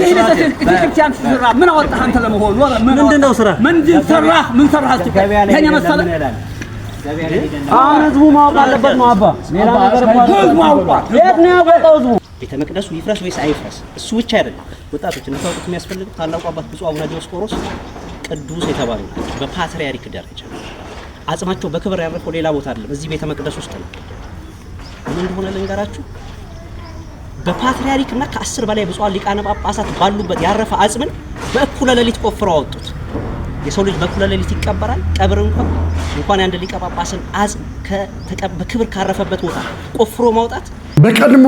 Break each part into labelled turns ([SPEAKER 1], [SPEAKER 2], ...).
[SPEAKER 1] ቤተክርስቲያን ስራ ምን አወጣህ አንተ ለመሆኑ
[SPEAKER 2] ምንድነው ስራ
[SPEAKER 1] ምን ሰራህ እስቲ ከኔ መሰለ
[SPEAKER 2] ህዝቡ ማወቅ አለበት ነው አባ ሌላ ነገር
[SPEAKER 1] ህዝቡ አውቋል
[SPEAKER 2] የት ነው ያወጣው ህዝቡ
[SPEAKER 3] ቤተ መቅደሱ ይፍረስ ወይስ አይፍረስ እሱ ብቻ አይደለም ወጣቶች እንታውቁት የሚያስፈልግ ታላቁ አባት ብፁዕ አቡነ ዲዮስቆሮስ ቅዱስ የተባሉ በፓትርያርክ ደረጃ አጽማቸው በክብር ያረፈው ሌላ ቦታ አይደለም እዚህ ቤተ መቅደስ ውስጥ ነው ምን እንደሆነ ልንገራችሁ በፓትርያርክና ከ10 በላይ ብፁዓን ሊቃነ ጳጳሳት ባሉበት ያረፈ አጽምን በእኩለ ሌሊት ቆፍረው አወጡት የሰው ልጅ በእኩለ ሌሊት ይቀበራል ቀብር እንኳን አንድ ሊቀ ጳጳስን አጽም በክብር ካረፈበት ቦታ ቆፍሮ ማውጣት
[SPEAKER 4] በቀድሞ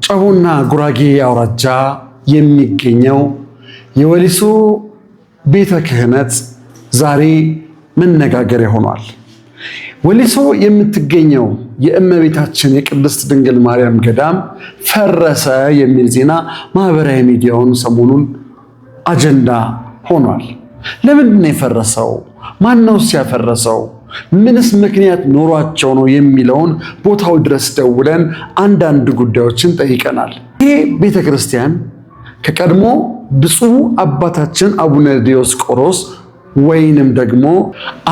[SPEAKER 4] ጨቡና ጉራጌ አውራጃ የሚገኘው የወሊሶ ቤተ ክህነት ዛሬ መነጋገሪያ ሆኗል። ወሊሶ የምትገኘው የእመቤታችን የቅድስት ድንግል ማርያም ገዳም ፈረሰ የሚል ዜና ማህበራዊ ሚዲያውን ሰሞኑን አጀንዳ ሆኗል። ለምንድን ነው የፈረሰው? ማን ነው ሲያፈረሰው? ምንስ ምክንያት ኖሯቸው ነው የሚለውን ቦታው ድረስ ደውለን አንዳንድ ጉዳዮችን ጠይቀናል። ይሄ ቤተክርስቲያን ከቀድሞ ብፁዕ አባታችን አቡነ ዲዮስቆሮስ ወይንም ደግሞ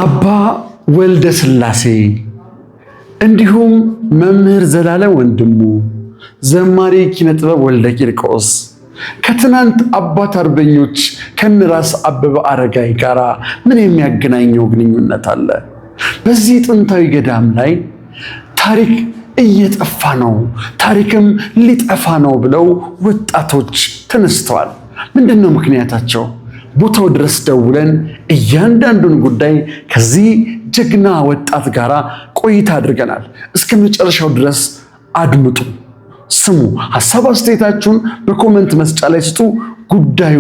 [SPEAKER 4] አባ ወልደ ስላሴ እንዲሁም መምህር ዘላለም ወንድሙ ዘማሪ ኪነጥበብ ወልደ ቂርቆስ ከትናንት አባት አርበኞች ከነራስ አበበ አረጋይ ጋር ምን የሚያገናኘው ግንኙነት አለ? በዚህ ጥንታዊ ገዳም ላይ ታሪክ እየጠፋ ነው፣ ታሪክም ሊጠፋ ነው ብለው ወጣቶች ተነስተዋል። ምንድነው ምክንያታቸው? ቦታው ድረስ ደውለን እያንዳንዱን ጉዳይ ከዚህ ጀግና ወጣት ጋራ ቆይታ አድርገናል። እስከ መጨረሻው ድረስ አድምጡ፣ ስሙ፣ ሐሳብ አስተያየታችሁን በኮሜንት መስጫ ላይ ስጡ። ጉዳዩ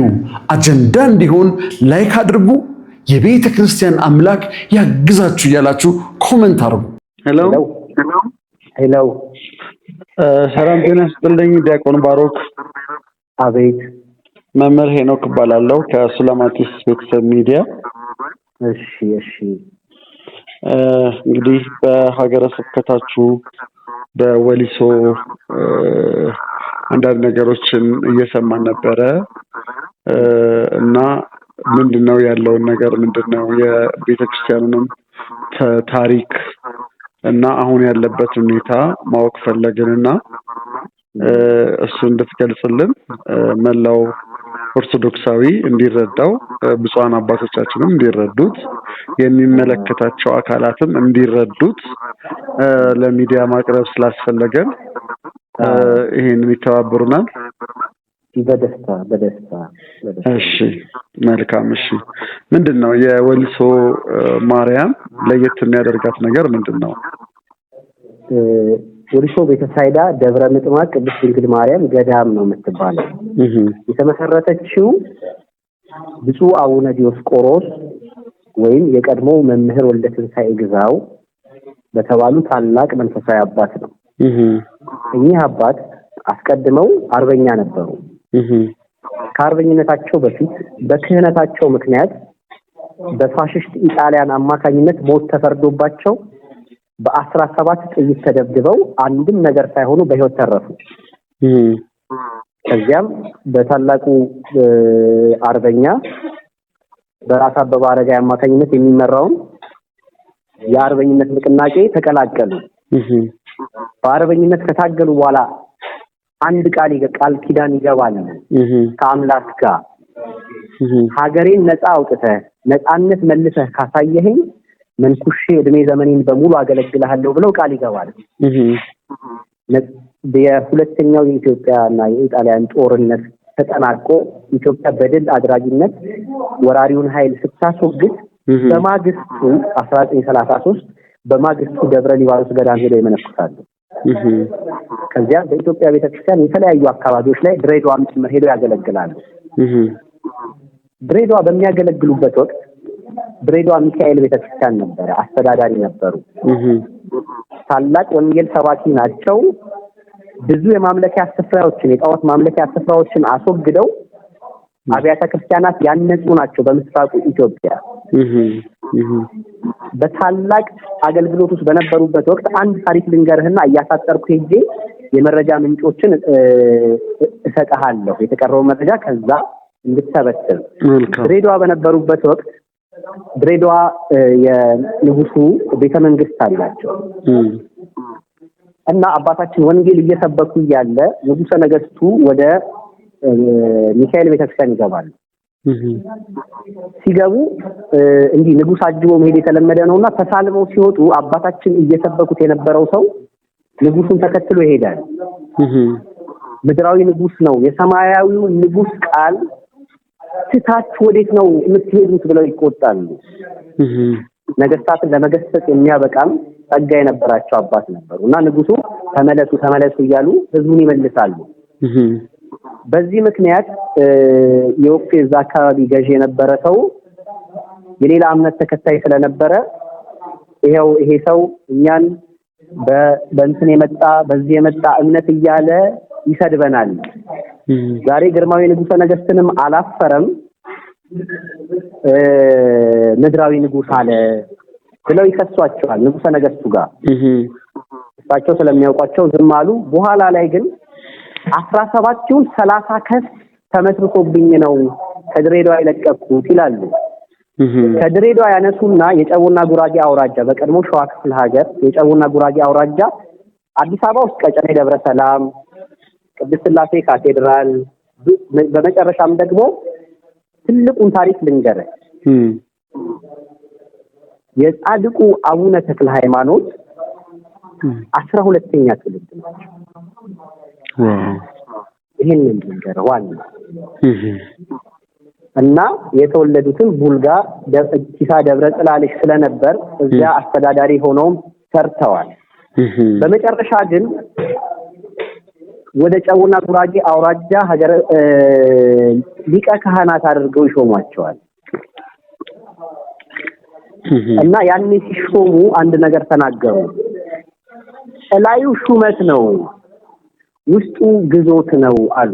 [SPEAKER 4] አጀንዳ እንዲሆን ላይክ አድርጉ። የቤተ ክርስቲያን አምላክ ያግዛችሁ እያላችሁ ኮሜንት አድርጉ።
[SPEAKER 5] ሄሎ
[SPEAKER 4] ሰላም ጤና ይስጥልኝ። ዲያቆን ባሮክ።
[SPEAKER 5] አቤት።
[SPEAKER 4] መምህር ሄኖክ እባላለሁ ከሱላማቲስ ቤተሰብ ሚዲያ።
[SPEAKER 5] እሺ
[SPEAKER 4] እንግዲህ በሀገረ ስብከታችሁ በወሊሶ አንዳንድ ነገሮችን እየሰማን ነበረ እና ምንድነው ያለውን ነገር ምንድነው የቤተክርስቲያኑንም ታሪክ እና አሁን ያለበት ሁኔታ ማወቅ ፈለግንና እሱ እንድትገልጽልን መላው ኦርቶዶክሳዊ እንዲረዳው ብፁዓን አባቶቻችንም እንዲረዱት የሚመለከታቸው አካላትም እንዲረዱት ለሚዲያ ማቅረብ ስላስፈለገን ይሄንን ይተባበሩናል።
[SPEAKER 5] በደስታ
[SPEAKER 4] እሺ መልካም። እሺ ምንድነው የወሊሶ ማርያም ለየት የሚያደርጋት ነገር ምንድነው?
[SPEAKER 5] ወሊሶ ቤተሳይዳ ደብረ ምጥማቅ ቅድስት ድንግል ማርያም ገዳም ነው የምትባለው። የተመሰረተችው ብፁዕ አቡነ ዲዮስቆሮስ ወይም የቀድሞ መምህር ወልደ ትንሳኤ ግዛው በተባሉ ታላቅ መንፈሳዊ አባት ነው። እኚህ አባት አስቀድመው አርበኛ ነበሩ። ከአርበኝነታቸው በፊት በክህነታቸው ምክንያት በፋሽስት ኢጣሊያን አማካኝነት ሞት ተፈርዶባቸው በ17 ጥይት ተደብድበው አንድም ነገር ሳይሆኑ በህይወት ተረፉ። ከዚያም በታላቁ አርበኛ በራስ አበበ አረጋይ አማካኝነት የሚመራውን የአርበኝነት ንቅናቄ ተቀላቀሉ። በአርበኝነት ከታገሉ በኋላ አንድ ቃል ኪዳን ይገባል ከአምላክ ጋር ሀገሬን ነፃ አውጥተህ ነፃነት መልሰህ ካሳየኸኝ መንኩሼ እድሜ ዘመኔን በሙሉ አገለግልሃለሁ ብለው ቃል ይገባል። የሁለተኛው የኢትዮጵያና የኢጣሊያን ጦርነት ተጠናቆ ኢትዮጵያ በድል አድራጊነት ወራሪውን ኃይል ስታስወግድ በማግስቱ 1933 በማግስቱ ደብረ ሊባኖስ ገዳም ሄደው ይመነኩሳሉ። ከዚያ በኢትዮጵያ ቤተክርስቲያን የተለያዩ አካባቢዎች ላይ ድሬዳዋም ጭምር ሄደው ያገለግላሉ። ድሬዳዋ በሚያገለግሉበት ወቅት ድሬዳዋ ሚካኤል ቤተክርስቲያን ነበረ፣ አስተዳዳሪ ነበሩ። ታላቅ ወንጌል ሰባኪ ናቸው። ብዙ የማምለኪያ ስፍራዎችን የጣዖት ማምለኪያ ስፍራዎችን አስወግደው አብያተ ክርስቲያናት ያነጹ ናቸው በምስራቁ ኢትዮጵያ። በታላቅ አገልግሎት ውስጥ በነበሩበት ወቅት አንድ ታሪክ ልንገርህና እያሳጠርኩ ሄጄ የመረጃ ምንጮችን እሰጥሃለሁ የተቀረው መረጃ ከዛ እንድትሰበስብ ድሬዳዋ በነበሩበት ወቅት ድሬዳዋ የንጉሱ ቤተ መንግስት አላቸው እና አባታችን ወንጌል እየሰበኩ ያለ ንጉሰ ነገስቱ ወደ ሚካኤል ቤተክርስቲያን ይገባሉ ሲገቡ እንዲህ ንጉስ አጅቦ መሄድ የተለመደ ነውና ተሳልመው ሲወጡ አባታችን እየሰበኩት የነበረው ሰው ንጉሱን ተከትሎ ይሄዳል ምድራዊ ንጉስ ነው የሰማያዊው ንጉስ ቃል ትታችሁ ወዴት ነው የምትሄዱት ብለው ይቆጣሉ ነገስታትን ለመገሰጽ የሚያበቃም ጸጋ የነበራቸው አባት ነበሩና ንጉሱ ተመለሱ እያሉ ህዝቡን ይመልሳሉ በዚህ ምክንያት የወቅቱ የዛ አካባቢ ገዢ የነበረ ሰው የሌላ እምነት ተከታይ ስለነበረ ይሄ ሰው እኛን በእንትን የመጣ በዚህ የመጣ እምነት እያለ ይሰድበናል ዛሬ ግርማዊ ንጉሰ ነገስትንም አላፈረም ምድራዊ ንጉስ አለ ብለው ይከሷቸዋል ንጉሰ ነገስቱ ጋር እሳቸው ስለሚያውቋቸው ዝም አሉ በኋላ ላይ ግን 17ቱን 30 ከስ ተመስርቶብኝ ነው ከድሬዳዋ ይለቀቁት ይላሉ ከድሬዳዋ ያነሱና የጨውና ጉራጌ አውራጃ በቀድሞ ሸዋ ክፍለ ሀገር የጨውና ጉራጌ አውራጃ አዲስ አበባ ውስጥ ቀጨኔ ደብረ ሰላም ቅድስት ሥላሴ ካቴድራል በመጨረሻም ደግሞ ትልቁን ታሪክ ልንገር የጻድቁ አቡነ ተክለ ሃይማኖት 12ኛ ትውልድ ናቸው ይሄንን ልንገር ዋና እና የተወለዱትን ቡልጋ ኪሳ ደብረ ጽላልሽ ስለነበር እዚያ አስተዳዳሪ ሆነው ሰርተዋል በመጨረሻ ግን ወደ ጨውና ጉራጌ አውራጃ ሀገረ ሊቀ ካህናት አድርገው ይሾሟቸዋል እና ያኔ ሲሾሙ አንድ ነገር ተናገሩ እላዩ ሹመት ነው ውስጡ ግዞት ነው አሉ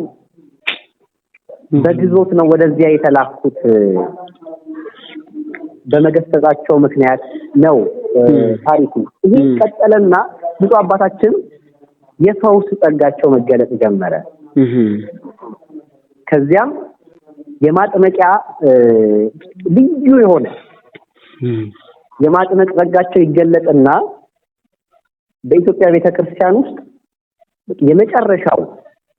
[SPEAKER 5] በግዞት ነው ወደዚያ የተላኩት በመገሰጻቸው ምክንያት ነው ታሪኩ ይሄ ቀጠለና ብዙ አባታችን የፈውስ ጸጋቸው መገለጥ ጀመረ ከዚያም የማጥመቂያ ልዩ የሆነ የማጥመቅ ጸጋቸው ይገለጥና በኢትዮጵያ ቤተክርስቲያን ውስጥ የመጨረሻው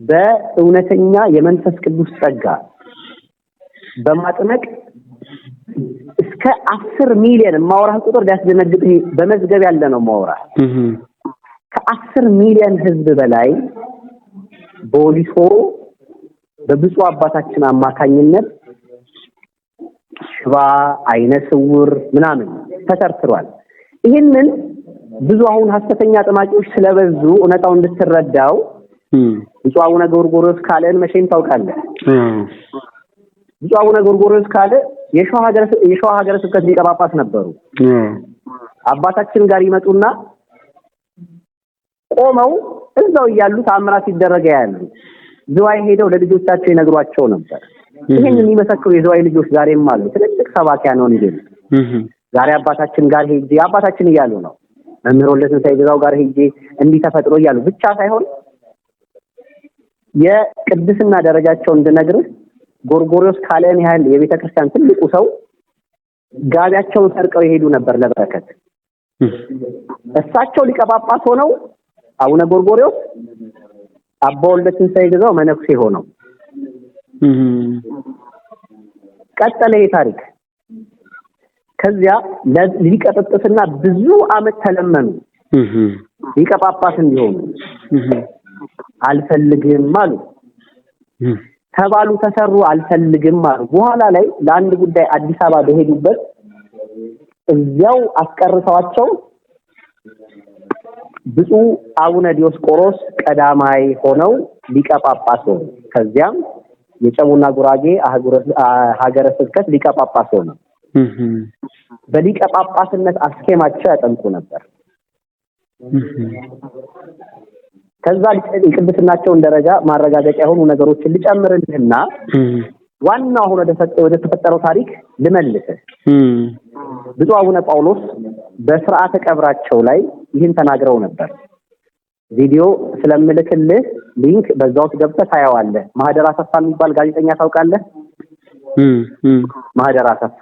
[SPEAKER 5] በእውነተኛ የመንፈስ ቅዱስ ጸጋ በማጥመቅ እስከ 10 ሚሊዮን ማውራህ ቁጥር ሊያስደነግጥ በመዝገብ ያለ ነው ማውራህ ከ10 ሚሊዮን ህዝብ በላይ በወሊሶ በብዙ አባታችን አማካኝነት ሽባ አይነ ስውር ምናምን ተሰርቷል ይሄንን ብዙ አሁን ሐሰተኛ ጥማቂዎች ስለበዙ እውነታው እንድትረዳው ብፁዕ አቡነ ጎርጎርዮስ ካለን መቼም ታውቃለህ ብፁዕ አቡነ ጎርጎርዮስ ካለ የሸዋ ሀገረ ስብከት ሊቀ ጳጳስ ነበሩ አባታችን ጋር ይመጡና ቆመው እዛው ያሉ ተአምራት ይደረጋ ያሉ ዝዋይ ሄደው ለልጆቻቸው ይነግሯቸው ነበር ይሄንን የሚመሰክሩ የዝዋይ ልጆች ዛሬም አሉ ትልቅ ሰባኪያን ነው እንዴ ዛሬ አባታችን ጋር ሄጄ አባታችን እያሉ ነው መምህር ወልደትንሳኤ ግዛው ጋር ሄጄ እንዲህ ተፈጥሮ እያሉ ብቻ ሳይሆን የቅድስና ደረጃቸው እንድነግርህ ጎርጎርዮስ ካለን ያህል የቤተክርስቲያን ትልቁ ሰው ጋቢያቸውን ሰርቀው ይሄዱ ነበር ለበረከት እሳቸው ሊቀ ጳጳስ ሆነው አቡነ ጎርጎርዮስ አባ ወልደትንሳኤ ግዛው መነኩሴ ሆነው ቀጠለ ታሪክ ከዚያ ሊቀ ጵጵስና ብዙ አመት ተለመኑ ሊቀ ጳጳስ እንዲሆኑ አልፈልግም አሉ ተባሉ ተሰሩ አልፈልግም አሉ በኋላ ላይ ለአንድ ጉዳይ አዲስ አበባ በሄዱበት እዚያው አስቀርተዋቸው ብፁዕ አቡነ ዲዮስቆሮስ ቀዳማይ ሆነው ሊቀ ጳጳስ ሆኑ ከዚያም የጨውና ጉራጌ ሀገረ ስብከት ሊቀ ጳጳስ ሆኑ በሊቀ ጳጳስነት አስኬማቸው ያጠምቁ ነበር ከዛ የቅድስናቸውን ደረጃ ማረጋገጫ የሆኑ ነገሮችን ልጨምርልህና ዋናው ሆነ ወደ ተፈጠረው ታሪክ ልመልስ ብፁዕ አቡነ ጳውሎስ በሥርዓተ ቀብራቸው ላይ ይህን ተናግረው ነበር ቪዲዮ ስለምልክልህ ሊንክ በዛው ገብተህ ታየዋለህ። ማህደር አሰፋ የሚባል ጋዜጠኛ ታውቃለህ? ማህደር አሰፋ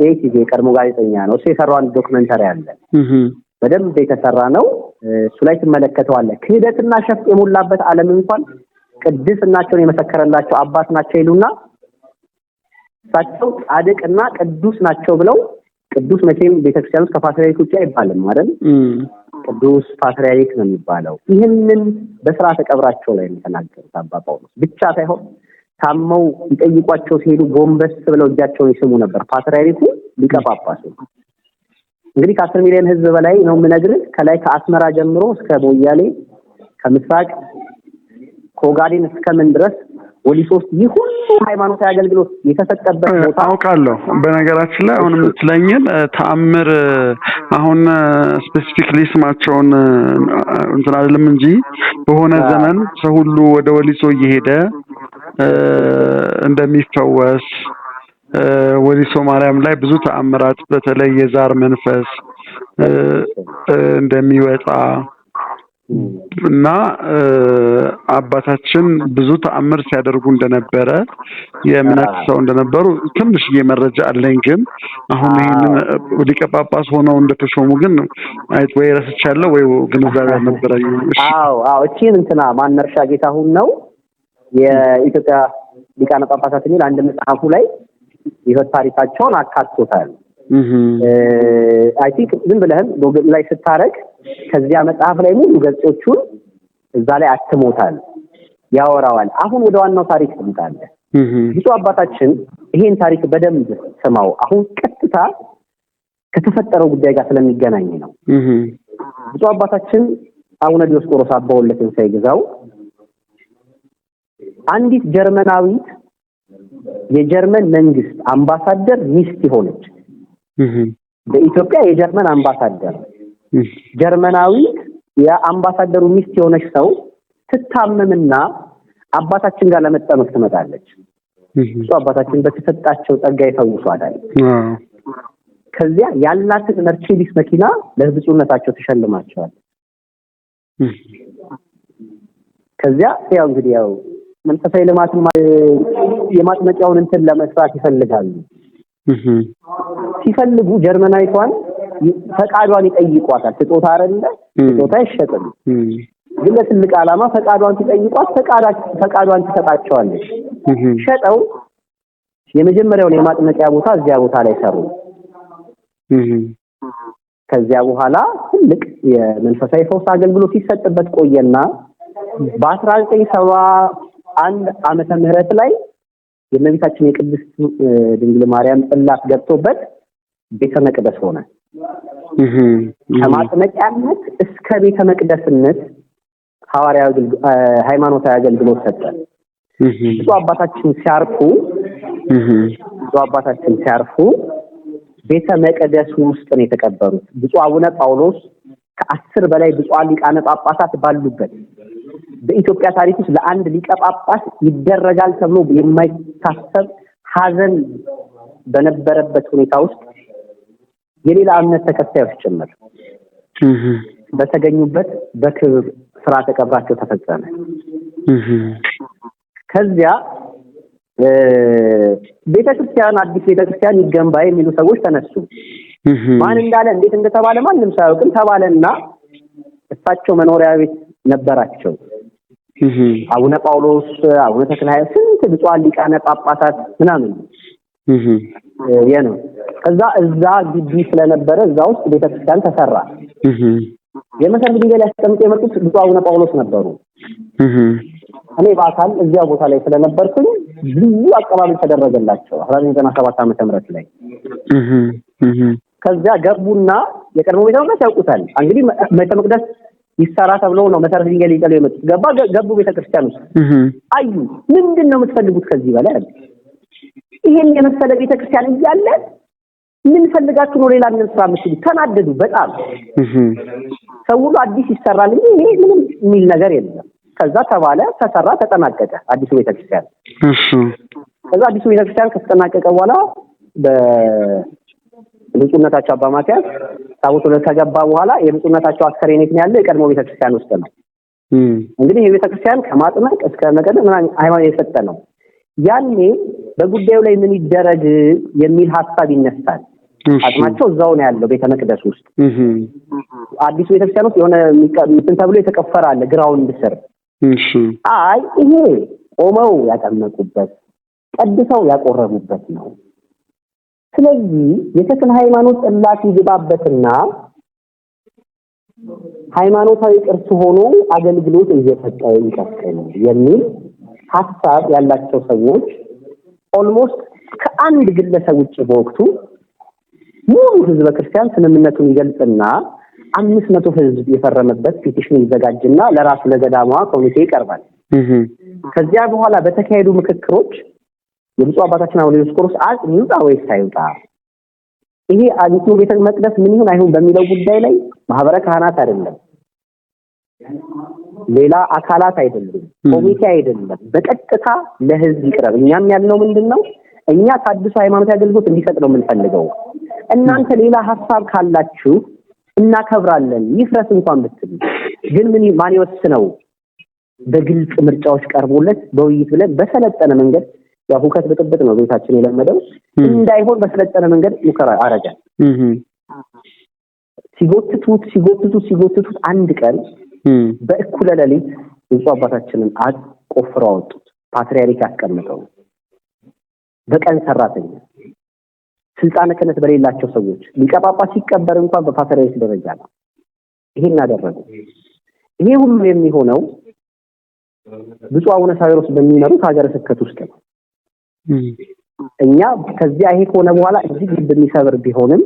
[SPEAKER 5] ኤቲቪ ቀድሞ ጋዜጠኛ ነው። እሱ የሰራው አንድ ዶክመንተሪ አለ። በደንብ የተሰራ ነው። እሱ ላይ ትመለከተዋለህ። ክህደትና ሸፍጥ የሞላበት ዓለም እንኳን ቅድስናቸውን የመሰከረላቸው አባት ናቸው ይሉና እሳቸው ጻድቅና ቅዱስ ናቸው ብለው ቅዱስ መቼም ቤተክርስቲያን ውስጥ ከፓትርያርክ ውጪ አይባልም አይደል? ቅዱስ ፓትርያርክ ነው የሚባለው። ይህንን በስርዓተ ቀብራቸው ላይ ተናገሩት አባ ጳውሎስ ብቻ ሳይሆን ታመው ይጠይቋቸው ሲሄዱ ጎንበስ ብለው እጃቸውን ይስሙ ነበር። ፓትርያርኩ ሊቀ ጳጳሱ እንግዲህ ከ10 ሚሊዮን ህዝብ በላይ ነው የምነግርህ። ከላይ ከአስመራ ጀምሮ እስከ ሞያሌ ከምስራቅ ከኦጋዴን እስከ ምን ድረስ ወሊሶ ውስጥ ይህ ሁሉ ሃይማኖታዊ አገልግሎት የተሰጠበት ቦታ
[SPEAKER 4] አውቃለሁ። በነገራችን ላይ አሁን የምትለኝን ተአምር አሁን ስፔሲፊክሊ ስማቸውን እንትን አይደለም እንጂ በሆነ ዘመን ሰው ሁሉ ወደ ወሊሶ እየሄደ እንደሚፈወስ ወሊሶ ማርያም ላይ ብዙ ተአምራት በተለይ የዛር መንፈስ እንደሚወጣ እና አባታችን ብዙ ተአምር ሲያደርጉ እንደነበረ የእምነት ሰው እንደነበሩ ትንሽዬ መረጃ አለኝ። ግን አሁን ይሄንን ሊቀ ጳጳስ ሆነው እንደተሾሙ ግን ወይ ረስቻለሁ ወይ ግንዛቤ አልነበረኝም።
[SPEAKER 5] አዎ እቺን እንትና ማነርሻ ጌታሁን ነው የኢትዮጵያ ሊቃነ ጳጳሳት የሚል አንድ መጽሐፉ ላይ ይኸው ታሪካቸውን አካቶታል። አይ ቲንክ ምን ብለህም ጎግል ላይ ስታረግ ከዚያ መጽሐፍ ላይ ሙሉ ገጾቹን እዛ ላይ አትሞታል ያወራዋል። አሁን ወደ ዋናው ታሪክ እንጣለን። ብፁዕ አባታችን ይሄን ታሪክ በደንብ ስማው። አሁን ቀጥታ ከተፈጠረው ጉዳይ ጋር ስለሚገናኝ ነው። ብፁዕ አባታችን አቡነ ዲዮስቆሮስ አባ ወልደትንሳኤ ግዛው አንዲት ጀርመናዊት የጀርመን መንግስት አምባሳደር ሚስት ሆነች። በኢትዮጵያ የጀርመን አምባሳደር ጀርመናዊት የአምባሳደሩ ሚስት የሆነች ሰው ትታመምና አባታችን ጋር ለመጠመቅ ትመጣለች። እሱ አባታችን በተሰጣቸው ጸጋ ይፈውሷታል። ከዚያ ያላትን መርሴዲስ መኪና ለብፁዕነታቸው ተሸልማቸዋል። ከዚያ ያው እንግዲህ ያው መንፈሳዊ ልማትን የማጥመቂያውን እንትን ለመስራት ይፈልጋሉ። ሲፈልጉ ጀርመናዊቷን ፈቃዷን ይጠይቋታል። ስጦታ አይደለ? ስጦታ አይሸጥም። ግን ለትልቅ ዓላማ ፈቃዷን ሲጠይቋት ፈቃዷን ትሰጣቸዋለች። ሸጠው የመጀመሪያውን የማጥመቂያ ቦታ እዚያ ቦታ ላይ ሰሩ። ከዚያ በኋላ ትልቅ የመንፈሳዊ ፈውስ አገልግሎት ሲሰጥበት ቆየና በ1971 ዓመተ ምህረት ላይ የእመቤታችን የቅድስት ድንግል ማርያም ጽላት ገብቶበት ቤተ መቅደስ ሆነ። ከማጥመቂያነት እስከ ቤተ መቅደስነት ሐዋርያዊ ሃይማኖታዊ አገልግሎት ሰጠ። ብፁዕ አባታችን ሲያርፉ ቤተ መቅደሱ ውስጥ ነው የተቀበሩት። ብፁዕ አቡነ ጳውሎስ ከ10 በላይ ብፁዓን ሊቃነ ጳጳሳት ባሉበት በኢትዮጵያ ታሪክ ውስጥ ለአንድ ሊቀ ጳጳስ ይደረጋል ተብሎ የማይታሰብ ሐዘን በነበረበት ሁኔታ ውስጥ የሌላ እምነት ተከታዮች ጭምር በተገኙበት በክብር ስርዓተ ቀብራቸው ተፈጸመ። ከዚያ ቤተክርስቲያን አዲስ ቤተክርስቲያን ይገንባ የሚሉ ሰዎች ተነሱ። ማን እንዳለ እንዴት እንደተባለ ማንም ሳያውቅም ተባለና እሳቸው መኖሪያ ቤት ነበራቸው። አቡነ ጳውሎስ፣ አቡነ ተክለሃይማኖት፣ ስንት ብፁዓን ሊቃነ ጳጳሳት ምናምን የነው። እዛ ግቢ ስለነበረ እዛ ውስጥ ቤተክርስቲያን ተሰራ። የመሰረት ድንጋይ ላይ ተቀምጠው የመጡት ብፁዕ አቡነ ጳውሎስ ነበሩ። እኔ በአካል እዚያ ቦታ ላይ ስለነበርኩኝ ልዩ አቀባበል ተደረገላቸው 1997 ዓመተ ምህረት ላይ። ከዚያ ገቡና የቀድሞ ቤተ መቅደስ ያውቁታል እንግዲህ ቤተ መቅደስ ይሰራ ተብሎ ነው መሰረት ድንጋይ ሊጥሉ የመጡት። ገቡ ቤተክርስቲያን ውስጥ አዩ። ምንድነው የምትፈልጉት ከዚህ በላይ? ይሄን የመሰለ ቤተክርስቲያን እያለ ምን ፈልጋችሁ ነው ሌላ ምን ስራ የምትሉ? ተናደዱ በጣም። ሰው ሁሉ አዲስ ይሰራል እንጂ ይሄ ምንም የሚል ነገር የለም። ከዛ ተባለ፣ ተሰራ፣ ተጠናቀቀ አዲሱ ቤተክርስቲያን። ከዛ አዲሱ ቤተክርስቲያን ከተጠናቀቀ በኋላ በብፁዕነታቸው አባ ማትያስ ታቦቱ ከገባ በኋላ የብፁዕነታቸው አስከሬን የት ነው ያለው? የቀድሞ ቤተክርስቲያን ውስጥ ነው። እንግዲህ የቤተክርስቲያን ከማጥመቅ እስከ መቀደም ሃይማኖት የሰጠ ነው። ያኔ በጉዳዩ ላይ ምን ይደረግ የሚል ሐሳብ ይነሳል። አጥማቸው እዛው ነው ያለው ቤተ መቅደስ ውስጥ። አዲሱ ቤተክርስቲያን ውስጥ የሆነ እንትን ተብሎ የተቀፈረ አለ ግራውንድ ስር። አይ ይሄ ቆመው ያጠመቁበት ቀድሰው ያቆረቡበት ነው። ስለዚህ የተክለ ሃይማኖት ጽላት ይገባበትና ሃይማኖታዊ ቅርስ ሆኖ አገልግሎት እየሰጠ ይቀጥል የሚል ሐሳብ ያላቸው ሰዎች ኦልሞስት ከአንድ ግለሰብ ውጭ በወቅቱ ሙሉ ህዝበ ክርስቲያን ስምምነቱን ይገልጽና 500 ህዝብ የፈረመበት ፒቲሽን ይዘጋጅና ለራሱ ለገዳሟ ኮሚቴ ይቀርባል። ከዚያ በኋላ በተካሄዱ ምክክሮች የብፁዕ አባታችን አቡነ ዲዮስቆሮስ አጽም ይውጣ ወይስ አይውጣ፣ ይሄ አዲሱ ቤተ መቅደስ ምን ይሁን አይሁን በሚለው ጉዳይ ላይ ማህበረ ካህናት አይደለም፣ ሌላ አካላት አይደለም፣ ኮሚቴ አይደለም፣ በቀጥታ ለህዝብ ይቅረብ። እኛም ያልነው ምንድነው እኛ ታድሶ ሃይማኖታዊ አገልግሎት እንዲሰጥ ነው የምንፈልገው። እናንተ ሌላ ሐሳብ ካላችሁ እናከብራለን፣ ይፍረስ እንኳን ብትሉ ግን ማን ይወስነው? በግልጽ ምርጫዎች ቀርቦለት በውይይት ብለን በሰለጠነ መንገድ ያው ሁከት ብጥብጥ ነው ቤታችን የለመደው እንዳይሆን በሰለጠነ መንገድ ሙከራ አረገ። ሲጎትቱት አንድ ቀን በእኩለ ሌሊት ብፁዕ አባታችንን ቆፍረው አወጡት። ፓትርያርክ ያስቀምጠው በቀን ሰራተኛ ስልጣነ ክህነት በሌላቸው ሰዎች ሊቀ ጳጳስ ሲቀበር እንኳን በፓትርያርክ ደረጃ ነው። ይሄን አደረጉ። ይሄ ሁሉ የሚሆነው ብፁዕ አቡነ ሳዊሮስ በሚመሩት ሀገረ ስብከት ውስጥ ነው። እኛ ከዚያ ይሄ ከሆነ በኋላ እጅግ በሚሰብር ቢሆንም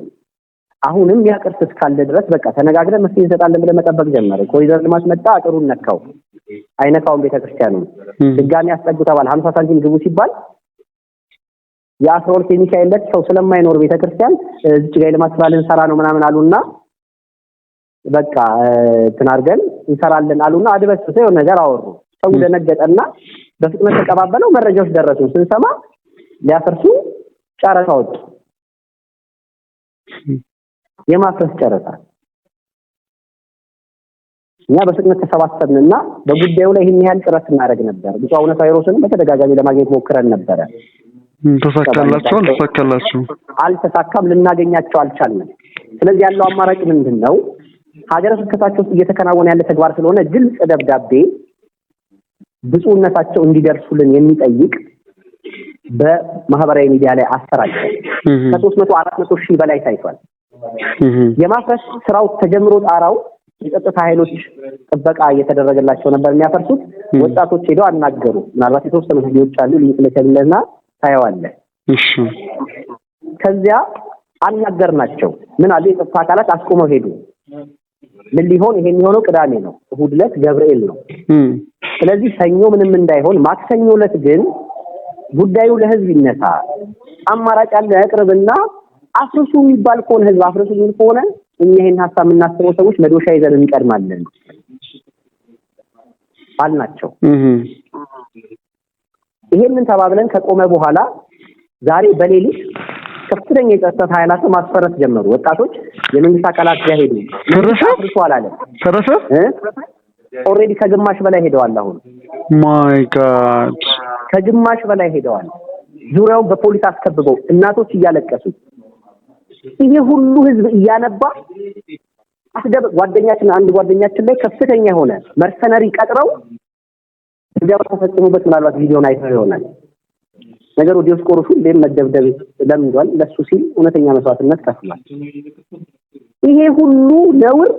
[SPEAKER 5] አሁንም ያቀርስ እስካለ ድረስ በቃ ተነጋግረን መፍትሄ እንሰጣለን ብለን መጠበቅ ጀመረ። ኮሪደር ልማት መጣ፣ አጥሩን ነካው። አይነካውም ቤተክርስቲያኑ ድጋሚ አስጠጉ ተባለ። 50 ሳንቲም ግቡ ሲባል የ12 የሚካኤል ዕለት ሰው ስለማይኖር ቤተክርስቲያን እዚህ ጋር ልማት ስራ ልንሰራ ነው ምናምን አሉና በቃ ተናርገን እንሰራለን አሉና አድበስብሰው የሆነ ነገር አወሩ። ሰው ደነገጠና በፍጥነት ተቀባበለው። መረጃዎች ደረሱ። ስንሰማ ሊያፈርሱ ጨረታ ወጡ። የማፍረስ ጨረታ። እኛ በፍጥነት ተሰባሰብንና በጉዳዩ ላይ ይህን ያህል ጥረት እናደርግ ነበር። ብፁዕ አቡነ ሳዊሮስን በተደጋጋሚ ለማግኘት ሞክረን ነበረ።
[SPEAKER 4] ተሳካላችሁ?
[SPEAKER 5] አልተሳካም። ልናገኛቸው አልቻልንም። ስለዚህ ያለው አማራጭ ምንድነው? ሀገረ ስብከታቸው ውስጥ እየተከናወነ ያለ ተግባር ስለሆነ ግልጽ ደብዳቤ ብፁዕነታቸው እንዲደርሱልን የሚጠይቅ በማህበራዊ ሚዲያ ላይ አሰራጨ። ከ300-400 ሺህ በላይ ታይቷል። የማፍረስ ስራው ተጀምሮ ጣራው የጸጥታ ኃይሎች ጥበቃ እየተደረገላቸው ነበር የሚያፈርሱት። ወጣቶች ሄደው አናገሩ። ምናልባት የተወሰኑ ቪዲዮዎች አሉ ሊንክ ለከለና ታየዋለህ። ከዚያ አናገርናቸው። ምን አለ የጸጥታ አካላት አስቆመው ሄዱ። ምን ሊሆን ይሄ የሚሆነው ቅዳሜ ነው፣ እሁድ ዕለት ገብርኤል ነው። ስለዚህ ሰኞ ምንም እንዳይሆን ማክሰኞ ዕለት ግን ጉዳዩ ለህዝብ ይነሳ፣ አማራጭ ያለ ያቅርብና አፍርሱ የሚባል ከሆነ ህዝብ አፍርሱ የሚል ከሆነ እኛ ይሄን ሐሳብ የምናስበው ሰዎች መዶሻ ይዘን እንቀድማለን አልናቸው። ይሄንን ተባብለን ከቆመ በኋላ ዛሬ በሌሊት ከፍተኛ የጸጥታ ኃይላት ማስፈረስ ጀመሩ። ወጣቶች የመንግስት አካላት ጋር ሄዱ። አፍርሱ አላለም። ኦሬዲ ከግማሽ በላይ ሄደዋል። አሁን
[SPEAKER 4] ማይ ጋድ
[SPEAKER 5] ከግማሽ በላይ ሄደዋል። ዙሪያው በፖሊስ አስከብበው እናቶች እያለቀሱ ይሄ ሁሉ ህዝብ እያነባ አንድ ጓደኛችን ላይ ከፍተኛ የሆነ መርሰነሪ ቀጥረው እንዲያው ተፈጽሞበት ምናልባት ቪዲዮን አይተው ይሆናል። ነገሩ ዲዮስቆሮስ ሁሌም መደብደብ ለምንድን ለሱ ሲል እውነተኛ መስዋዕትነት ከፍሏል። ይሄ ሁሉ ነውር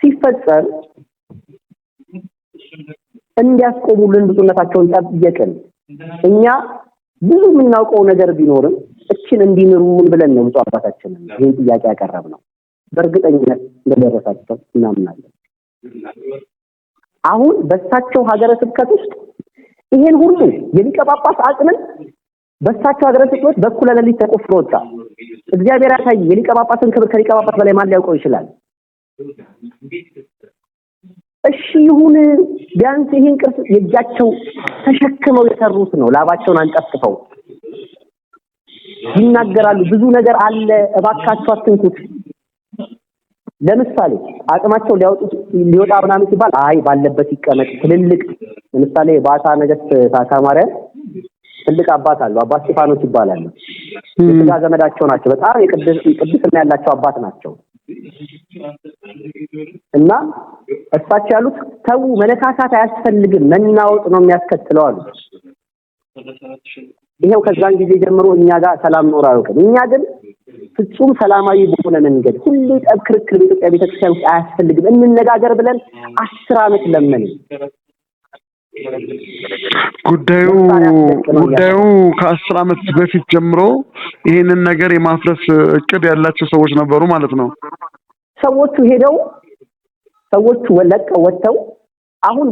[SPEAKER 5] ሲፈጸም እንዲያስቆሙልን ብፁዕነታቸውን ጠየቅን። እኛ ብዙ የምናውቀው ነገር ቢኖርም እችን እንዲምሩን ብለን ነው ብፁዕ አባታችን ይሄን ጥያቄ ያቀረብነው። በእርግጠኝነት እንደደረሳቸው እናምናለን። አሁን በሳቸው ሀገረ ስብከት ውስጥ ይሄን ሁሉ የሊቀ ጳጳስ አጽምን በሳቸው ሀገረ ስብከት በኩለ ሌሊት ተቆፍሮ ወጣ። እግዚአብሔር ያሳይ። የሊቀ ጳጳስን ክብር ከሊቀ ጳጳስ በላይ ማን ሊያውቀው ይችላል? እሺ ይሁን፣ ቢያንስ ይሄን ቅርስ የእጃቸው ተሸክመው የሰሩት ነው። ላባቸውን አንጠፍጥፈው ይናገራሉ። ብዙ ነገር አለ፣ እባካችሁ አትንኩት። ለምሳሌ አቅማቸው ሊወጣ ምናምን ሲባል አይ ባለበት ይቀመጥ ትልልቅ ለምሳሌ ባታ ነገስት ታካማሪያ ትልቅ አባት አሉ አባ ስጢፋኖስ ይባላሉ የስጋ ዘመዳቸው ናቸው በጣም የቅድስና ያላቸው አባት ናቸው እና እሳቸው ያሉት ተው መነካካት አያስፈልግም መናወጥ ነው የሚያስከትለው አሉ ይሄው ከዛን ጊዜ ጀምሮ እኛ ጋር ሰላም ኖር አያውቅም እኛ ግን ፍጹም ሰላማዊ በሆነ መንገድ ሁሉ ጠብክርክር በኢትዮጵያ ቤተክርስቲያን አያስፈልግም እንነጋገር ብለን 10 አመት ለምን
[SPEAKER 4] ጉዳዩ ከ10 አመት በፊት ጀምሮ ይሄንን ነገር የማፍረስ እቅድ ያላቸው ሰዎች ነበሩ ማለት ነው
[SPEAKER 5] ሰዎቹ ሄደው ሰዎቹ ወጥተው አሁን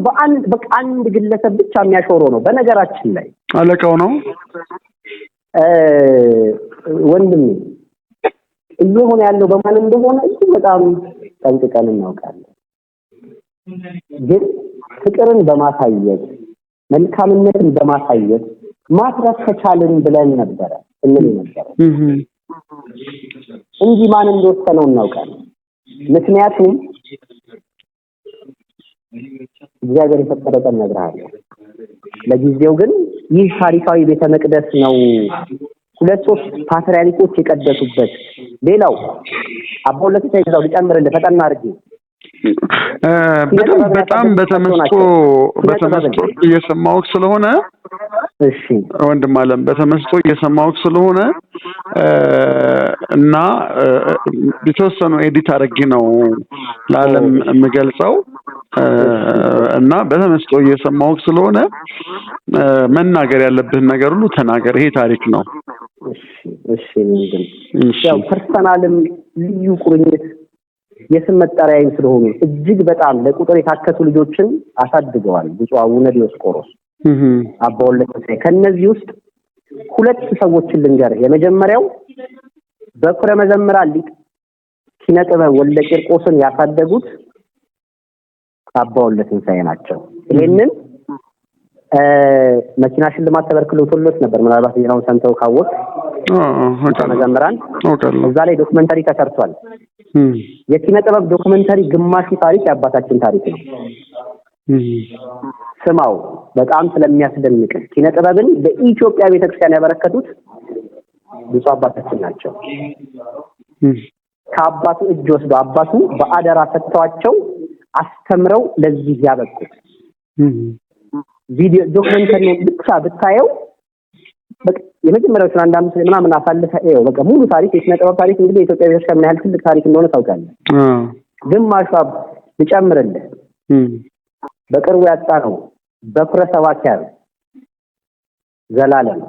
[SPEAKER 5] በአንድ ግለሰብ ብቻ የሚያሾረው ነው በነገራችን ላይ
[SPEAKER 4] አለቃው ነው
[SPEAKER 5] ወንድም እየሆነ ያለው በማን እንደሆነ በጣም ጠንቅቀን እናውቃለን ግን ፍቅርን በማሳየት መልካምነትን በማሳየት ማትረፍ ከቻልን ብለን ነበር እንል ነበር እንጂ ማን እንደወሰነው እናውቃለን ምክንያቱም እግዚአብሔር የፈቀደውን ነግራለሁ ለጊዜው ግን ይህ ታሪካዊ ቤተ መቅደስ ነው 2-3 ፓትርያርኮች የቀደሱበት ሌላው አቦለት ተይዘው ሊጨምርልህ ፈጠና አድርጌ
[SPEAKER 4] በጣም በተመስጦ እየሰማሁት ስለሆነ
[SPEAKER 5] እሺ
[SPEAKER 4] ወንድም አለም በተመስጦ እየሰማሁት ስለሆነ እና የተወሰኑ ኤዲት አድርጌ ነው ለዓለም የምገልጸው እና በተመስጦ እየሰማሁት ስለሆነ መናገር ያለብህ ነገር ሁሉ ተናገር ይሄ ታሪክ ነው
[SPEAKER 5] እሺ ያው ፐርሰናልም ልዩ ቁርኝት የስም መጠሪያዬ ስለሆኑ እጅግ በጣም ለቁጥር የታከቱ ልጆችን አሳድገዋል ብፁዕ አቡነ ዲዮስቆሮስ አባ ወልደ ተክለ ከነዚህ ውስጥ 2 ሰዎችን ልንገር የመጀመሪያው በኩረ መዘምራን ሊቅ ኪነጥበብ ወልደ ቂርቆስን ያሳደጉት አባ ወልደ ተክለ ናቸው ይሄንን መኪና ሽልማት ተበርክሎት ነበር ምናልባት ዜናውን ሰምተው ካወቅ መዘምራን እዛ ላይ ዶክመንተሪ ተሰርቷል የኪነ ጥበብ ዶክመንተሪ ግማሹ ታሪክ የአባታችን ታሪክ ነው ስማው በጣም ስለሚያስደንቅ ኪነ ጥበብን ለኢትዮጵያ ቤተክርስቲያን ያበረከቱት ብፁዕ አባታችን ናቸው ከአባቱ እጅ ወስዶ አባቱ በአደራ ሰጥተዋቸው አስተምረው ለዚህ ያበቁት ቪዲዮ ዶክመንተሪ ብቻ ብታየው በቃ የመጀመሪያው 15 ምናምን አሳልፈ ነው በቃ ሙሉ ታሪክ የኪነ ጥበብ ታሪክ እንግዲህ የኢትዮጵያ ቤተክርስቲያን ምን ያህል ትልቅ ታሪክ እንደሆነ ታውቃለህ ግማሹ ልጨምርልህ በቅርቡ ያጣነው በኩረ ሰባኪያን ዘላለም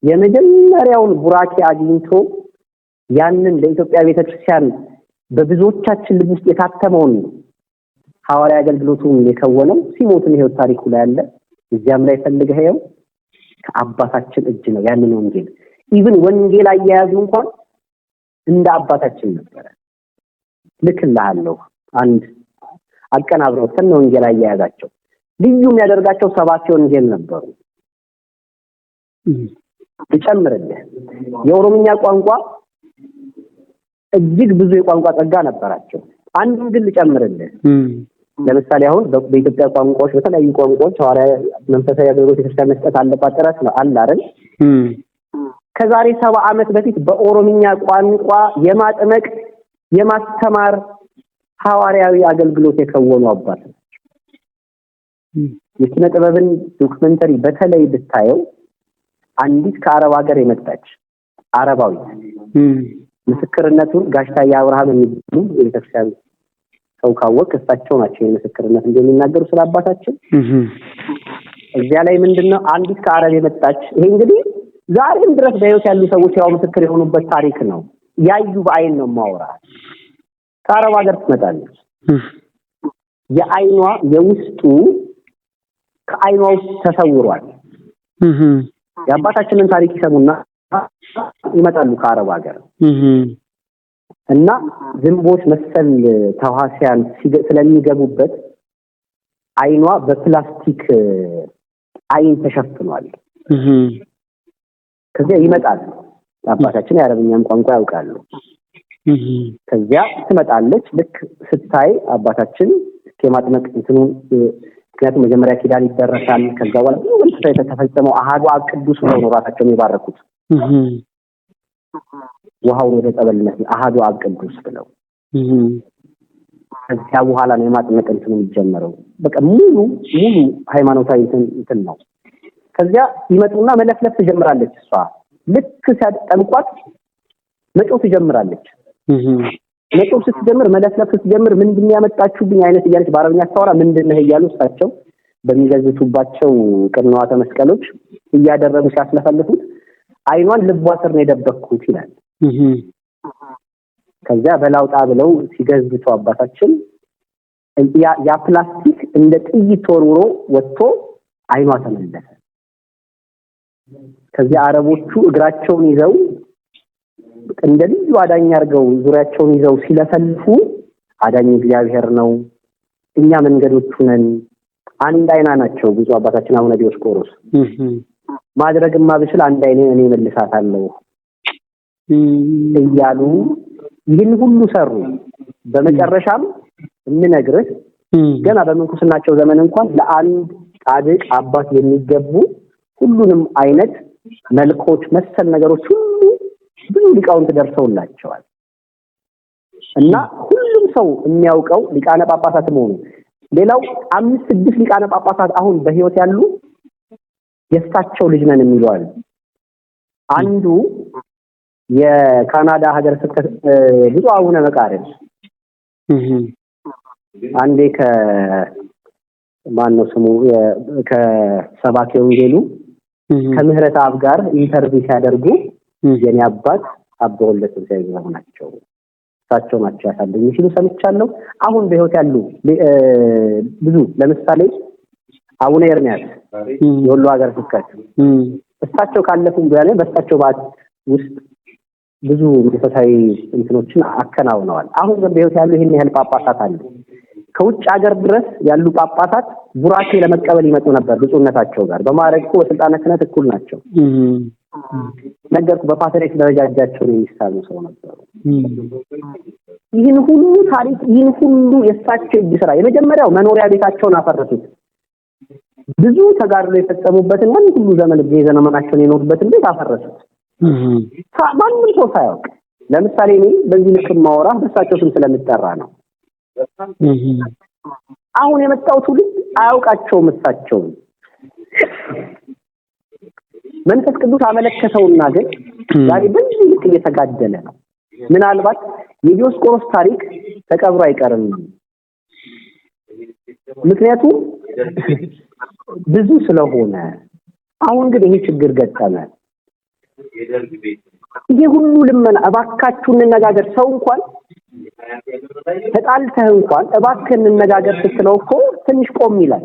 [SPEAKER 5] የመጀመሪያውን ቡራኬ አግኝቶ ያንን ለኢትዮጵያ ቤተክርስቲያን በብዙዎቻችን ልብ ውስጥ የታተመውን ሐዋርያ አገልግሎቱን የከወነው ሲሞትም ይሄው ታሪኩ ላይ አለ እዚያም ላይ ፈልገው ከአባታችን እጅ ነው ያንን ወንጌል ኢቭን ወንጌል አያያዙ እንኳን እንደ አባታችን ነበር ልክልሃለሁ አንድ አቀናብረው ተነ ወንጌል አያያዛቸው ልዩ የሚያደርጋቸው ሰባኪ ወንጌል ነበሩ ልጨምርልህ የኦሮምኛ ቋንቋ እጅግ ብዙ የቋንቋ ጸጋ ነበራቸው አንዱን ግን ልጨምርልህ ለምሳሌ አሁን በኢትዮጵያ ቋንቋዎች በተለያዩ ቋንቋዎች ሐዋርያ መንፈሳዊ አገልግሎት የተሰጠ መስጠት አለባት ጥራት ነው አለ አይደል ከዛሬ 70 ዓመት በፊት በኦሮምኛ ቋንቋ የማጥመቅ የማስተማር ሐዋርያዊ አገልግሎት የከወኑ አባት የኪነ ጥበብን ዶክመንተሪ በተለይ ብታየው አንዲት ከአረብ ሀገር የመጣች አረባዊ ምስክርነቱን ጋሽታዬ አብርሃም የሚሉ የቤተክርስቲያን ሰው ካወቅ እሳቸው ናቸው የምስክርነት እንደሚናገሩ ስለአባታችን እዚያ ላይ ምንድነው አንዲት ከአረብ የመጣች ይሄ እንግዲህ ዛሬም ድረስ በህይወት ያሉ ሰዎች ያው ምስክር የሆኑበት ታሪክ ነው ያዩ በአይን ነው ማውራ ከአረብ ሀገር ትመጣለች የአይኗ የውስጡ ከአይኗ ውስጥ ተሰውሯል የአባታችንን ታሪክ ይሰሙና ይመጣሉ ከአረብ ሀገር እና ዝንቦች መሰል ተዋሲያን ስለሚገቡበት አይኗ በፕላስቲክ አይን ተሸፍኗል ከዚያ ይመጣል አባታችን የአረብኛም ቋንቋ ያውቃሉ ከዚያ ትመጣለች። ልክ ስታይ አባታችን ከማጥመቅ እንትኑ ምክንያቱም መጀመሪያ ኪዳን ይደረሳል። ከዛ በኋላ ብዙ ተፈጸመው አሃዱ አብ ቅዱስ ነው ራሳቸው የሚባረኩት ውሃውን ወደ ጠበልነት አሃዱ አብ ቅዱስ ብለው ከዚያ በኋላ ነው የማጥመቅ እንትኑ የሚጀምረው። በቃ ሙሉ ሃይማኖታዊ እንትን ነው። ከዚያ ይመጡና መለፍለፍ ትጀምራለች። እሷ ልክ ሲያጠምቋት መጮህ ትጀምራለች። መጮህ ስትጀምር መለፍለፍ ስትጀምር ምንድነው ያመጣችሁብኝ አይነት እያለች በአረብኛ አስተዋራ ምንድነው እያሉ እሳቸው በሚገዝቱባቸው ቅንዋተ መስቀሎች እያደረጉ ሲያስለፈልፉት አይኗን ልቧ ስር ነው የደበቅኩት ይላል። ከዛ በላውጣ ብለው ሲገዝቱ አባታችን ያ ፕላስቲክ እንደ ጥይት ተወርውሮ ወጥቶ አይኗ ተመለሰ። ከዛ አረቦቹ እግራቸውን ይዘው እንደ ልዩ አዳኝ አድርገው ዙሪያቸውን ይዘው ሲለፈልፉ አዳኝ እግዚአብሔር ነው፣ እኛ መንገዶቹ ነን፣ አንድ አይና ናቸው ብዙ አባታችን አቡነ ዲዮስቆሮስ ማድረግማ ብችል አንድ አይኔ እኔ መልሳታለሁ እያሉ ይህን ሁሉ ሰሩ። በመጨረሻም እንነግርህ ገና በመንኩስናቸው ዘመን እንኳን ለአንድ ጻድቅ አባት የሚገቡ ሁሉንም አይነት መልኮች መሰል ነገሮች ሁሉ ብዙ ሊቃውንት ደርሰውላቸዋል። እና ሁሉም ሰው የሚያውቀው ሊቃነ ጳጳሳት መሆኑ ሌላው 5-6 ሊቃነ ጳጳሳት አሁን በህይወት ያሉ የእሳቸው ልጅ ነን የሚሉ አሉ። አንዱ የካናዳ ሀገረ ስብከት ብፁዕ አቡነ መቃርስ አንዴ ከማነው ስሙ ከሰባኪ ወንጌሉ ከምህረት አብ ጋር ኢንተርቪው ሲያደርጉ የኔ አባት አባ ወልደ እግዚአብሔር ናቸው እሳቸው ናቸው ያሳደጉኝ ሲሉ ሰምቻለሁ። አሁን በህይወት ያሉ ብዙ ለምሳሌ አቡነ ኤርሚያስ የወሎ ሀገረ ስብከት እሳቸው ካለፉም በኋላ በእሳቸው ባት ውስጥ ብዙ መንፈሳዊ እንትኖችን አከናውነዋል። አሁን ግን በህይወት ያሉ ይሄን ያህል ጳጳሳት አሉ። ከውጭ ሀገር ድረስ ያሉ ጳጳሳት ቡራኬ ለመቀበል ይመጡ ነበር ብፁዕነታቸው ጋር በማዕረግ በስልጣነ ክህነት እኩል ናቸው። ነገርኩ በፓትርያርክ ደረጃ እጃቸው ነው የሚሳሉ ሰው ነበሩ። ይህን ሁሉ ታሪክ ይህን ሁሉ የእሳቸው እጅ ስራ የመጀመሪያው መኖሪያ ቤታቸውን አፈረሱት። ብዙ ተጋድሎ የፈጸሙበትን ሁሉ ዘመን ዘመናቸውን የኖሩበትን ቤት አፈረሱት። ማንም ሰው ሳያውቅ ለምሳሌ እኔ በዚህ ልክ ማወራ በእሳቸው ስም ስለምጠራ ነው። አሁን የመጣው ትውልድ አያውቃቸውም እሳቸውን። መንፈስ ቅዱስ አመለከተውና ግን ዛሬ በዚህ ልክ እየተጋደለ ነው። ምናልባት የዲዮስቆሮስ ታሪክ ተቀብሮ አይቀርም። ምክንያቱም ብዙ ስለሆነ አሁን ግን ይሄ ችግር ገጠመ። ይሄ ሁሉ ልመና እባካችሁ እንነጋገር ሰው እንኳን ተጣልተህ እንኳን እባክህ እንነጋገር ስትለው እኮ ትንሽ ቆም ይላል።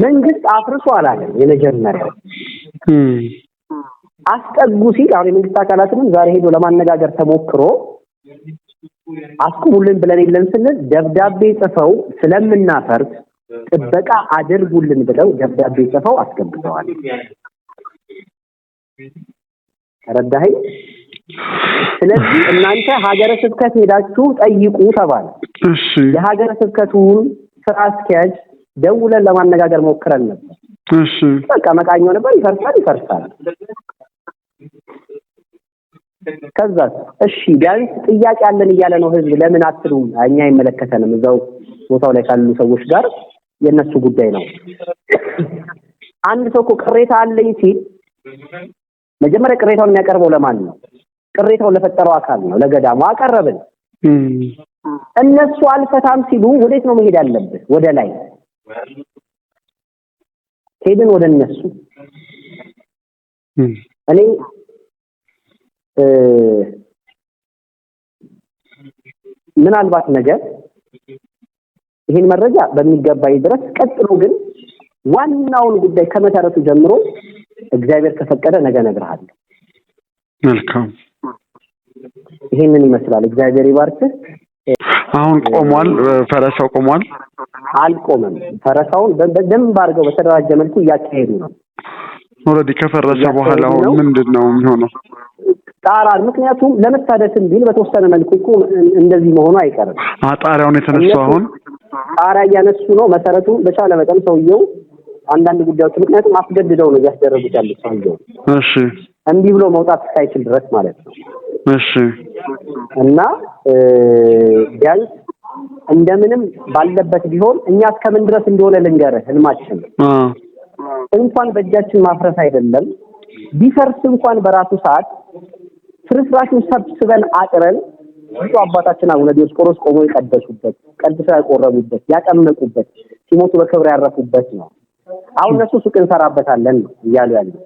[SPEAKER 5] መንግስት አፍርሶ አላለም። የመጀመሪያው አስጠጉ ሲል አሁን የመንግስት አካላትንም ዛሬ ሄዶ ለማነጋገር ተሞክሮ አስቁሙልን ብለን የለን ስንል ደብዳቤ ጽፈው ስለምናፈርስ ጥበቃ አድርጉልን ብለው ደብዳቤ ጽፈው አስገብተዋል። ረዳኸኝ? ስለዚህ እናንተ ሀገረ ስብከት ሄዳችሁ ጠይቁ ተባለ።
[SPEAKER 4] እሺ
[SPEAKER 5] የሀገረ ስብከቱን ስራ አስኪያጅ ደውለን ለማነጋገር ሞክረን ነበር።
[SPEAKER 4] እሺ
[SPEAKER 5] በቃ መቃኛው ነበር ይፈርሳል። ከዛ እሺ ቢያንስ ጥያቄ አለን እያለ ነው ህዝብ ለምን አትሉም? እኛ አይመለከተንም። እዛው ቦታው ላይ ካሉ ሰዎች ጋር የነሱ ጉዳይ ነው። አንድ ሰው እኮ ቅሬታ አለኝ ሲል መጀመሪያ ቅሬታውን የሚያቀርበው ለማን ነው? ቅሬታውን ለፈጠረው አካል ነው። ለገዳሙ አቀረብን። እነሱ አልፈታም ሲሉ ወዴት ነው መሄድ ያለብህ? ወደ ላይ ሄድን፣ ወደ እነሱ። እኔ ምናልባት ነገር ይሄን መረጃ በሚገባይ ድረስ ቀጥሎ ግን ዋናውን ጉዳይ ከመሰረቱ ጀምሮ እግዚአብሔር ከፈቀደ ነገ እነግርሃለሁ።
[SPEAKER 4] መልካም።
[SPEAKER 5] ይሄንን ይመስላል። እግዚአብሔር ይባርክህ።
[SPEAKER 4] አሁን ቆሟል፣ ፈረሳው ቆሟል?
[SPEAKER 5] አልቆመም። ፈረሳውን በደንብ አድርገው በተደራጀ መልኩ እያካሄዱ ነው።
[SPEAKER 4] ኦልሬዲ ከፈረሰ በኋላ አሁን ምንድነው የሚሆነው?
[SPEAKER 5] ጣራን ምክንያቱም ለመታደስም ቢል በተወሰነ መልኩ እኮ እንደዚህ መሆኑ አይቀርም
[SPEAKER 4] ጣሪያውን የተነሳው አሁን
[SPEAKER 5] ጣሪያ ያነሱ ነው መሰረቱ በቻለ መጠን ሰውየው አንዳንድ ጉዳዮች ምክንያቱም አስገድደው ነው ያስደረጉት ያሉት ሰውየው
[SPEAKER 4] እሺ
[SPEAKER 5] እንዲ ብሎ መውጣት ሳይችል ድረስ ማለት ነው
[SPEAKER 4] እሺ
[SPEAKER 5] እና ቢያንስ እንደምንም ባለበት ቢሆን እኛ እስከምን ድረስ እንደሆነ ልንገርህ ህልማችን እንኳን በእጃችን ማፍረስ አይደለም ቢፈርስ እንኳን በራሱ ሰዓት ፍርስራሹን ሰብስበን አጥረን ብዙ አባታችን አቡነ ዲዮስቆሮስ ቆሞ ይቀደሱበት ቀድሰው ያቆረቡበት ያጠመቁበት ሲሞቱ በክብር ያረፉበት ነው አሁን እነሱ ሱቅ እንሰራበታለን ነው እያሉ ያሉት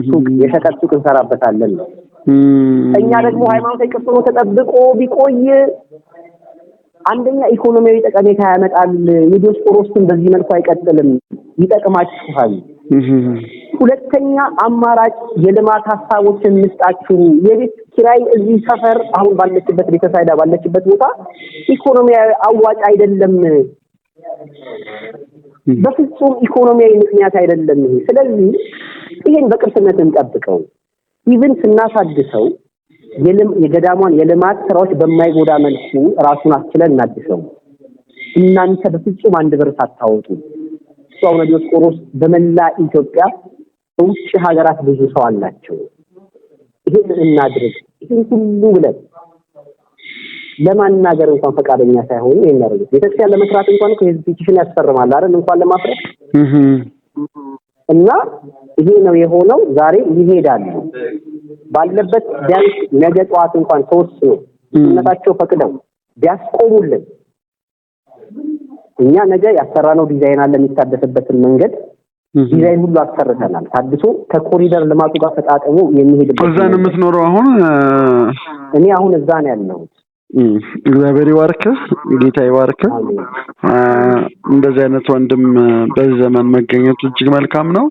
[SPEAKER 5] ሱቅ የሸቀጥ ሱቅ እንሰራበታለን ነው እኛ ደግሞ ሃይማኖታዊ ቅርስ ነው ተጠብቆ ቢቆይ አንደኛ ኢኮኖሚያዊ ጠቀሜታ ያመጣል የዲዮስቆሮስን በዚህ መልኩ አይቀጥልም ይጠቅማችኋል ሁለተኛ አማራጭ የልማት ሐሳቦችን ምስጣችሁ የቤት ኪራይ እዚህ ሰፈር አሁን ባለችበት ቤተሳይዳ ባለችበት ቦታ ኢኮኖሚያዊ አዋጭ አይደለም በፍጹም ኢኮኖሚያዊ ምክንያት አይደለም ስለዚህ ይሄን በቅርስነት እንጠብቀው ኢቭን ስናሳድሰው የገዳሟን የልማት ስራዎች በማይጎዳ መልኩ ራሱን አስችለን እናድሰው እናንተ በፍጹም አንድ ብር ሳታወጡ አቡነ ዲዮስቆሮስ በመላ ኢትዮጵያ ውጭ ሀገራት ብዙ ሰው አላቸው ይሄን እናድርግ ይሄን ሁሉ ብለን ለማናገር እንኳን ፈቃደኛ ሳይሆን ይሄን ቤተክርስቲያን ለመስራት እንኳን ከህዝብ ፒቲሽን ያስፈርማል አይደል እንኳን ለማፍረስ እና ይሄ ነው የሆነው ዛሬ ይሄዳሉ ባለበት ቢያንስ ነገ ጧት እንኳን ተወስኖ እነታቸው ፈቅደው ቢያስቆሙልን እኛ ነገ ያሰራነው ዲዛይን አለ የሚታደስበትን መንገድ ዲዛይን ሁሉ አሰርተናል ታድሶ ከኮሪደር ልማቱ ጋር ተጣጣሙ የሚሄድበት
[SPEAKER 4] እዛ ነው የምትኖረው አሁን
[SPEAKER 5] እኔ አሁን እዛ ነው ያለሁት
[SPEAKER 4] እግዚአብሔር ይባርክ ጌታ ይባርክ እንደዚህ አይነት ወንድም በዚህ ዘመን መገኘቱ እጅግ መልካም ነው